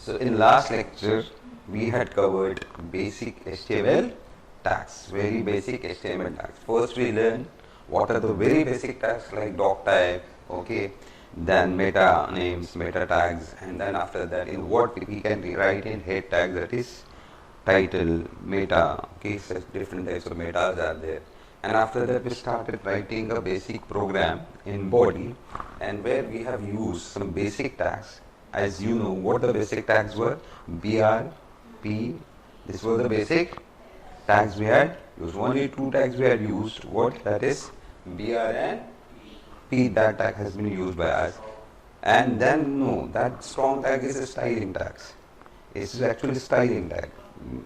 So in last lecture we had covered basic HTML tags, very basic HTML tags. First we learned what are the very basic tags like doc type, okay, then meta names, meta tags, and then after that in what we can rewrite in head tag, that is title, meta, okay, such different types of metas are there. And after that we started writing a basic program in body, and where we have used some basic tags. As you know what the basic tags were, BR, P, this was the basic tags we had used. Only two tags we had used, what, that is BR and P, that tag has been used by us. And then no, that strong tag is a styling tags. This is actually styling tag.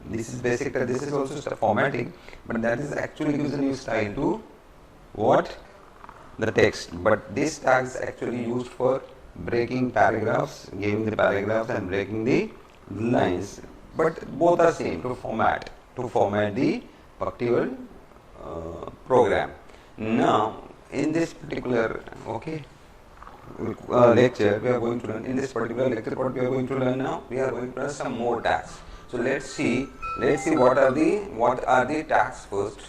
This is basic tag, this is also formatting, but that is actually gives a new style to what? The text. But this tag is actually used for breaking paragraphs, giving the paragraphs and breaking the lines. But both are same, to format the particular program. Now in this particular lecture we are going to learn, in this particular lecture what we are going to learn now, we are going to learn some more tags. So let's see what are the tags first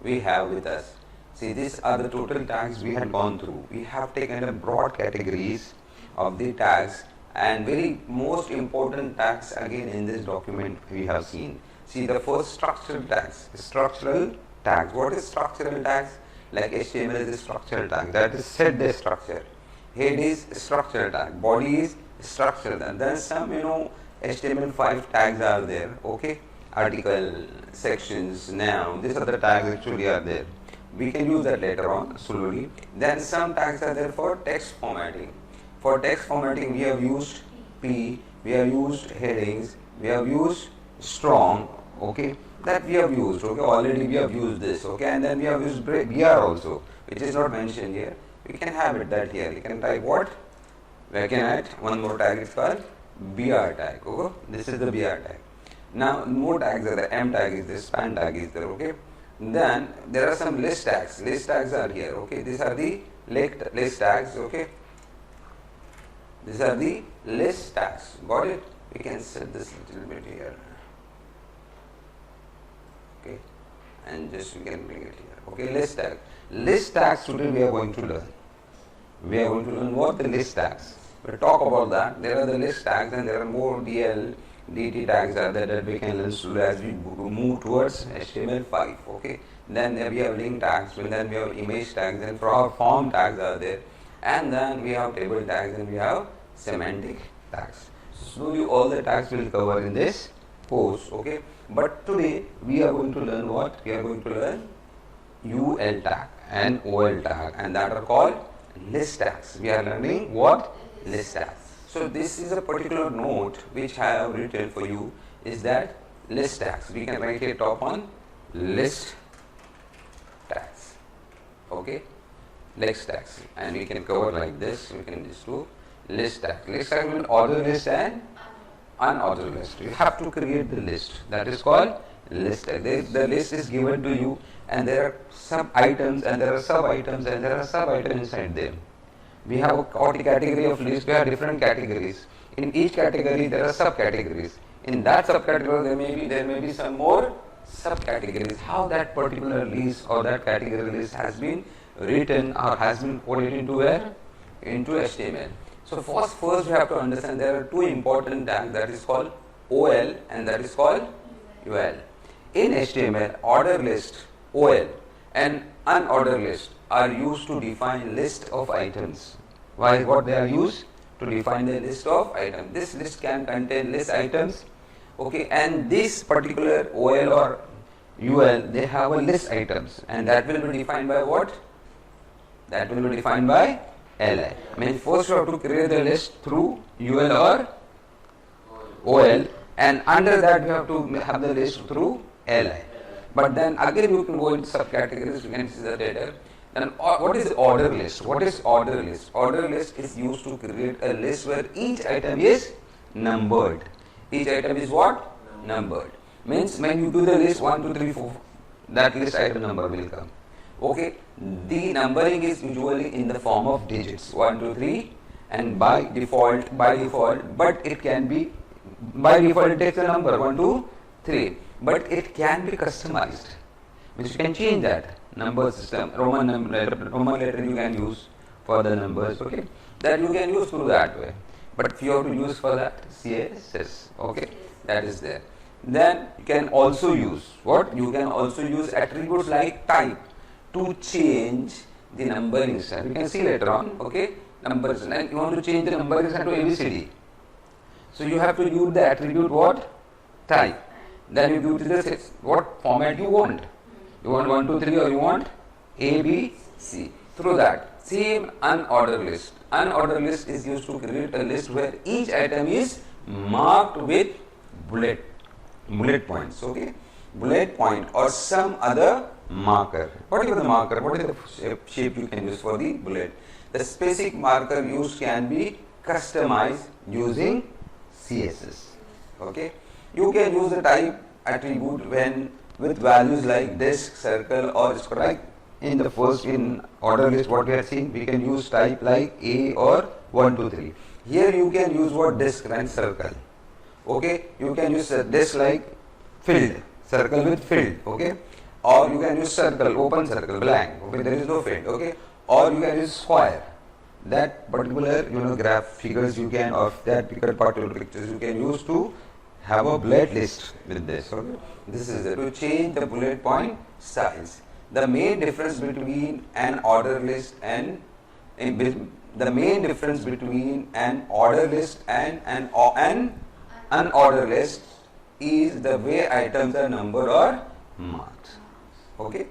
we have with us. See, these are the total tags we had gone through. We have taken a broad categories of the tags, and very most important tags again in this document we have seen. See, the first structural tags. Structural tags. What is structural tags? Like HTML is a structural tag, that is set the structure. Head is structural tag, body is structural tag. Then some HTML5 tags are there, okay, article, sections, now these are the tags actually are there. We can use that later on slowly. Then some tags are there for text formatting. For text formatting we have used P, we have used headings, we have used strong, okay, that we have used, okay, already we have used this, okay, and then we have used BR also, which is not mentioned here. We can have it that here, you can type what? We can add one more tag, it's called BR tag, okay, this is the BR tag. Now more tags are there, M tag is there, span tag is there, okay. Then there are some list tags are here, okay, these are the list tags, okay. These are the list tags, got it? We can set this little bit here, okay, and just we can bring it here, okay, list tag. List tags today we are going to learn. We are going to learn what the list tags. We'll talk about that. There are the list tags and there are more DL, DT tags are there that we can learn slowly as we move towards HTML5, okay. Then we have link tags, and then we have image tags, and for our form tags are there. And then we have table tags and we have semantic tags. Slowly all the tags will cover in this course, okay. But today we are going to learn what? We are going to learn UL tag and OL tag, and that are called list tags. We are learning what? List tags. So this is a particular note which I have written for you, is that list tags. We can write it top on list tags, okay. List tags, and we can cover like this. We can just do list tag. List tag means order list and unordered list. You have to create the list. That is called list tag. The list is given to you, and there are sub items, and there are sub items, and there are sub items inside them. We have a category of list. We have different categories. In each category there are subcategories. In that subcategory there may be some more subcategories. How that particular list or that category list has been written or has been put into where? Into HTML. So first we have to understand there are two important tags, that is called OL and that is called UL. In HTML, order list OL and unordered list are used to define list of items. Why? What they are used? To define the list of items. This list can contain list items, okay, and this particular OL or UL, they have a list items, and that will be defined by what? That will be defined by LI. I mean, first you have to create the list through UL or OL, and under that you have to have the list through LI. But then again you can go into subcategories, you can see that later. Then what is order list? What is order list? Order list is used to create a list where each item is numbered. Each item is what? Numbered. Means when you do the list 1, 2, 3, 4, that list item number will come. Okay, the numbering is usually in the form of digits 1, 2, 3, and by default, but it can be by default it takes a number 1, 2, 3, but it can be customized, which you can change that number system. Roman letter you can use for the numbers, okay, that you can use through that way, but if you have to use for that CSS, okay, that is there. Then you can also use what? You can also use attributes like type to change the numbering style. You can see later on, okay, numbers, and you want to change the numbering style to ABCD. So you have to use the attribute what? Type. Then you give to the what format you want. You want 1, 2, 3, or you want A, B, C. Through that, same unordered list. Unordered list is used to create a list where each item is marked with bullet points, okay, bullet point or some other marker. Whatever the marker, what is the shape you can use for the bullet. The specific marker used can be customized using CSS, okay. You can use the type attribute when with values like disk, circle or square. Like in the first in order list what we have seen, we can use type like A or 1, 2, 3. Here you can use what? Disk and circle. Okay, you can use a disk like filled, circle with filled, okay, or you can use circle, open circle, blank, okay, there is no field, okay, or you can use square. That particular graph figures you can, of that particular pictures you can use to have a bullet list with this, okay. This is to change the bullet point styles. The main difference between an order list and the main difference between an order list and an unordered list is the way items are numbered or marked, okay.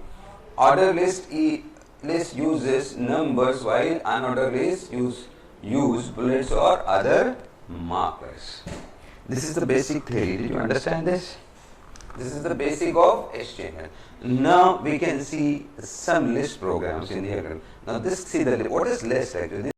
Order list uses numbers while unordered list use bullets or other markers. This is the basic theory. Did you understand this? This is the basic of HTML. Now we can see some list programs in here. Now this, see what is list actually?